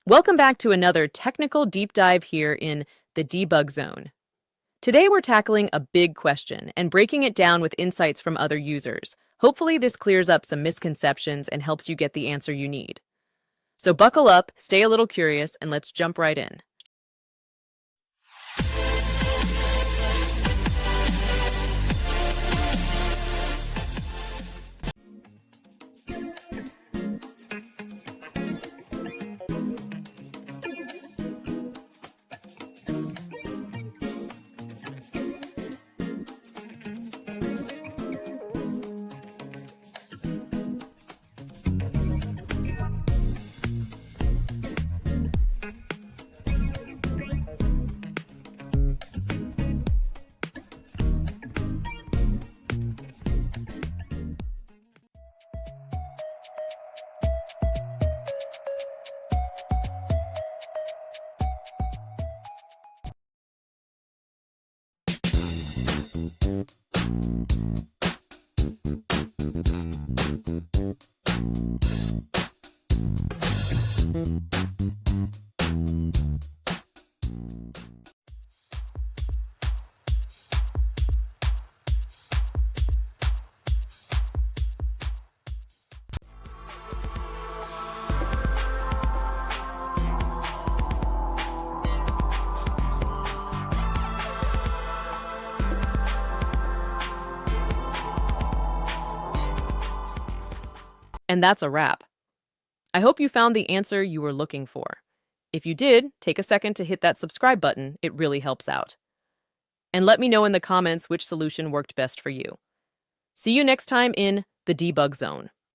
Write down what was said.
Welcome back to another technical deep dive here in the debug zone. Today we're tackling a big question and breaking it down with insights from other users. Hopefully this clears up some misconceptions and helps you get the answer you need. So buckle up, stay a little curious, and let's jump right in. And that's a wrap. I hope you found the answer you were looking for. If you did, take a second to hit that subscribe button. It really helps out. And let me know in the comments which solution worked best for you. See you next time in the debug zone.